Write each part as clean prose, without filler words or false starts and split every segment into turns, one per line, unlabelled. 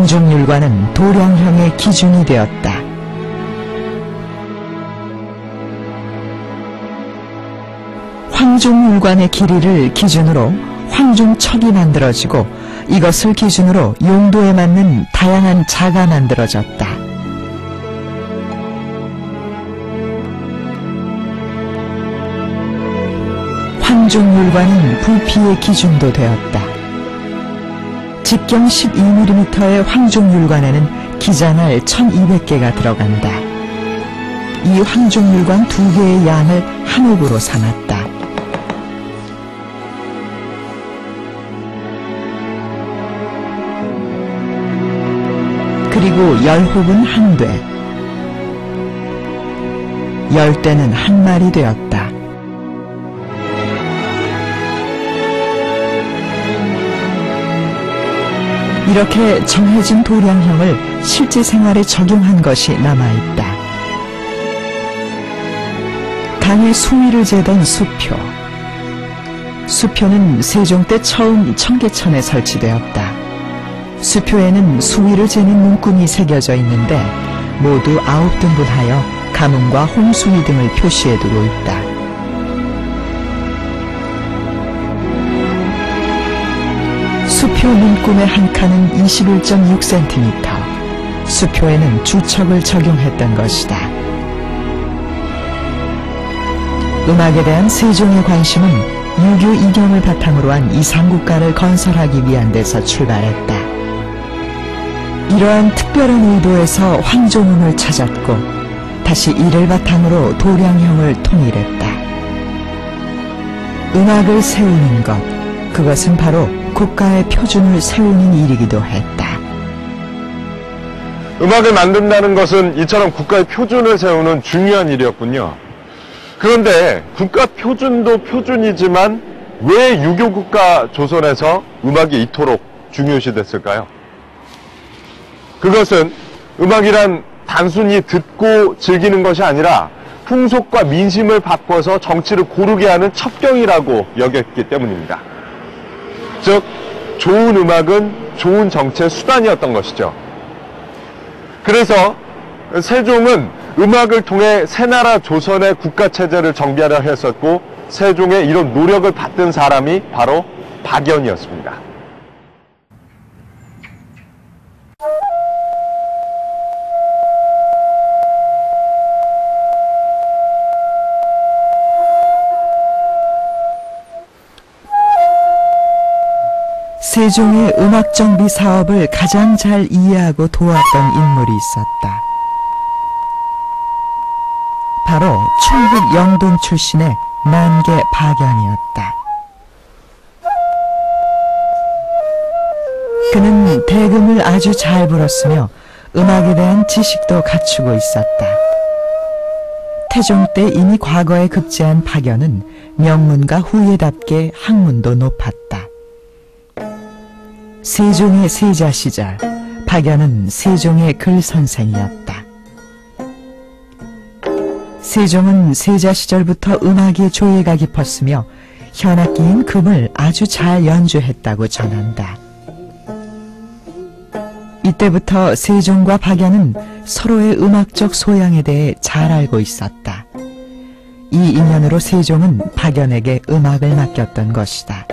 황종률관은 도량형의 기준이 되었다. 황종률관의 길이를 기준으로 황종척이 만들어지고 이것을 기준으로 용도에 맞는 다양한 자가 만들어졌다. 황종률관은 부피의 기준도 되었다. 직경 12mm의 황종률관에는 기장알 1200개가 들어간다. 이 황종률관 2개의 양을 한 홉으로 삼았다. 그리고 10홉은 한 돼, 10대는 한 말이 되었다. 이렇게 정해진 도량형을 실제 생활에 적용한 것이 남아있다. 강의 수위를 재던 수표. 수표는 세종 때 처음 청계천에 설치되었다. 수표에는 수위를 재는 문구이 새겨져 있는데 모두 9등분하여 가문과 홍수위 등을 표시해두고 있다. 수표 문구의 한 칸은 21.6cm. 수표에는 주척을 적용했던 것이다. 음악에 대한 세종의 관심은 유교 이경을 바탕으로 한 이상국가를 건설하기 위한 데서 출발했다. 이러한 특별한 의도에서 황종음을 찾았고 다시 이를 바탕으로 도량형을 통일했다. 음악을 세우는 것, 그것은 바로 국가의 표준을 세우는 일이기도 했다.
음악을 만든다는 것은 이처럼 국가의 표준을 세우는 중요한 일이었군요. 그런데 국가 표준도 표준이지만 왜 유교국가 조선에서 음악이 이토록 중요시 됐을까요? 그것은 음악이란 단순히 듣고 즐기는 것이 아니라 풍속과 민심을 바꿔서 정치를 고르게 하는 첩경이라고 여겼기 때문입니다. 즉, 좋은 음악은 좋은 정치의 수단이었던 것이죠. 그래서 세종은 음악을 통해 새나라 조선의 국가체제를 정비하려 했었고 세종의 이런 노력을 받든 사람이 바로 박연이었습니다.
세종의 음악정비 사업을 가장 잘 이해하고 도왔던 인물이 있었다. 바로 충북 영동 출신의 만개 박연이었다. 그는 대금을 아주 잘 불었으며 음악에 대한 지식도 갖추고 있었다. 태종 때 이미 과거에 급제한 박연은 명문가 후예답게 학문도 높았다. 세종의 세자 시절, 박연은 세종의 글선생이었다. 세종은 세자 시절부터 음악의 조예가 깊었으며 현악기인 금을 아주 잘 연주했다고 전한다. 이때부터 세종과 박연은 서로의 음악적 소양에 대해 잘 알고 있었다. 이 인연으로 세종은 박연에게 음악을 맡겼던 것이다.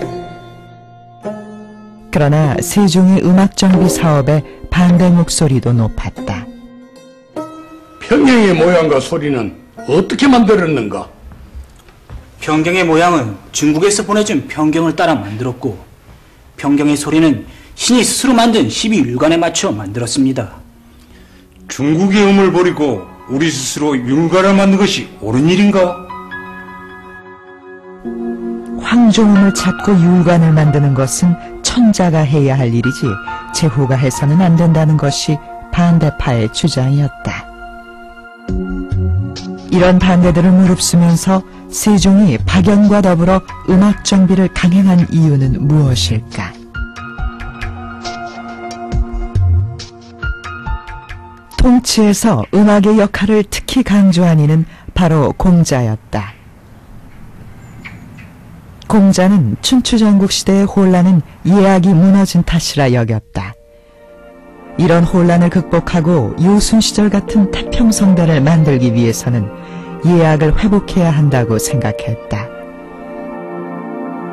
그러나 세종의 음악정비 사업에 반대 목소리도 높았다.
평경의 모양과 소리는 어떻게 만들었는가?
평경의 모양은 중국에서 보내준 평경을 따라 만들었고 평경의 소리는 신이 스스로 만든 12율관에 맞춰 만들었습니다.
중국의 음을 버리고 우리 스스로 율관을 만든 것이 옳은 일인가?
황종음을 찾고 율관을 만드는 것은 천자가 해야 할 일이지 제후가 해서는 안 된다는 것이 반대파의 주장이었다. 이런 반대들을 무릅쓰면서 세종이 박연과 더불어 음악 정비를 강행한 이유는 무엇일까? 통치에서 음악의 역할을 특히 강조한 이는 바로 공자였다. 공자는 춘추전국 시대의 혼란은 예약이 무너진 탓이라 여겼다. 이런 혼란을 극복하고 요순시절 같은 태평성대를 만들기 위해서는 예악을 회복해야 한다고 생각했다.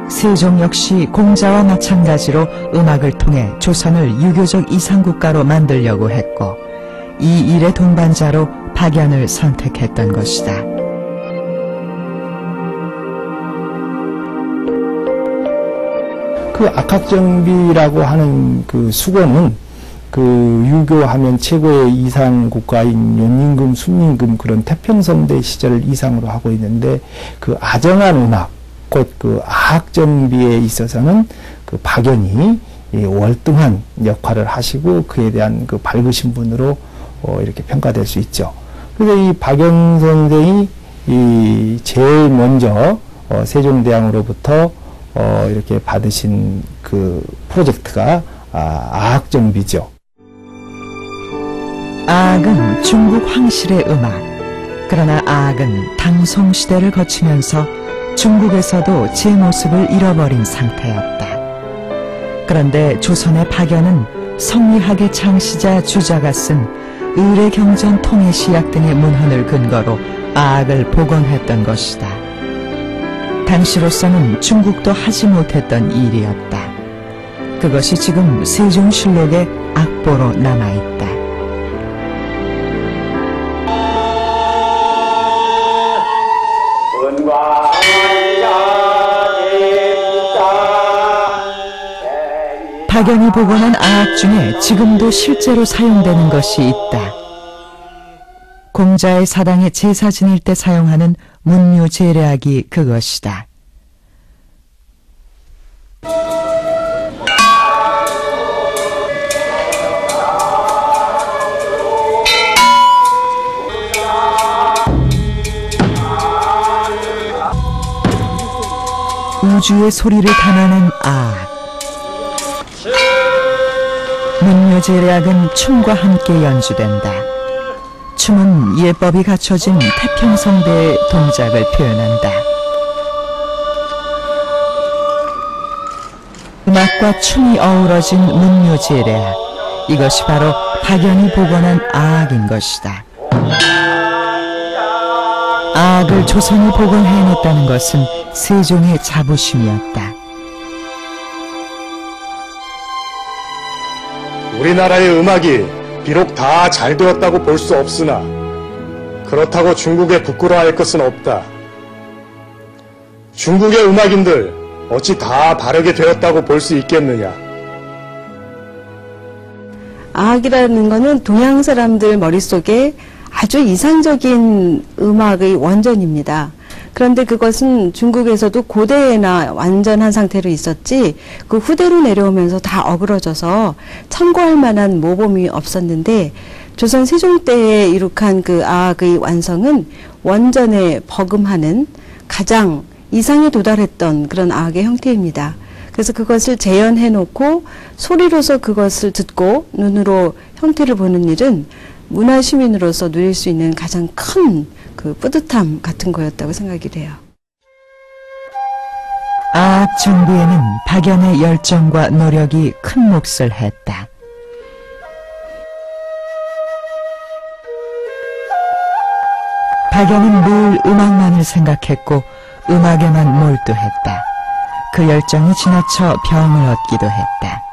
세종 역시 공자와 마찬가지로 음악을 통해 조선을 유교적 이상국가로 만들려고 했고 이 일의 동반자로 박연을 선택했던 것이다.
그 악학정비라고 하는 그 수건은 그 유교하면 최고의 이상 국가인 연임금, 순임금 그런 태평성대 시절을 이상으로 하고 있는데 그 아정한 음악, 곧 그 악정비에 있어서는 그 박연이 월등한 역할을 하시고 그에 대한 그 밝으신 분으로 이렇게 평가될 수 있죠. 그래서 이 박연 선생이 제일 먼저 세종대왕으로부터 이렇게 받으신 그 프로젝트가 아악정비죠.
아악은 중국 황실의 음악. 그러나 아악은 당송시대를 거치면서 중국에서도 제 모습을 잃어버린 상태였다. 그런데 조선의 박연은 성리학의 창시자 주자가 쓴 의례경전 통해시약 등의 문헌을 근거로 아악을 복원했던 것이다. 당시로서는 중국도 하지 못했던 일이었다. 그것이 지금 세종실록의 악보로 남아있다. 박연이 복원한 아악 중에 지금도 실제로 사용되는 것이 있다. 공자의 사당에 제사 지낼 때 사용하는 문묘제례악이 그것이다. 우주의 소리를 담아낸 아악. 문묘제례악은 춤과 함께 연주된다. 춤은 예법이 갖춰진 태평성대의 동작을 표현한다. 음악과 춤이 어우러진 문묘제례악. 이것이 바로 박연이 복원한 아악인 것이다. 아악을 조선이 복원해냈다는 것은 세종의 자부심이었다.
우리나라의 음악이 비록 다 잘 되었다고 볼 수 없으나 그렇다고 중국에 부끄러워할 것은 없다. 중국의 음악인들 어찌 다 바르게 되었다고 볼 수 있겠느냐.
아악이라는 것은 동양 사람들 머릿속에 아주 이상적인 음악의 원전입니다. 그런데 그것은 중국에서도 고대에나 완전한 상태로 있었지 그 후대로 내려오면서 다 어그러져서 참고할 만한 모범이 없었는데 조선 세종 때에 이룩한 그 아악의 완성은 원전에 버금하는 가장 이상에 도달했던 그런 아악의 형태입니다. 그래서 그것을 재현해 놓고 소리로서 그것을 듣고 눈으로 형태를 보는 일은 문화 시민으로서 누릴 수 있는 가장 큰 그 뿌듯함 같은 거였다고 생각이 돼요.
아악 정비에는 박연의 열정과 노력이 큰 몫을 했다. 박연은 늘 음악만을 생각했고 음악에만 몰두했다. 그 열정이 지나쳐 병을 얻기도 했다.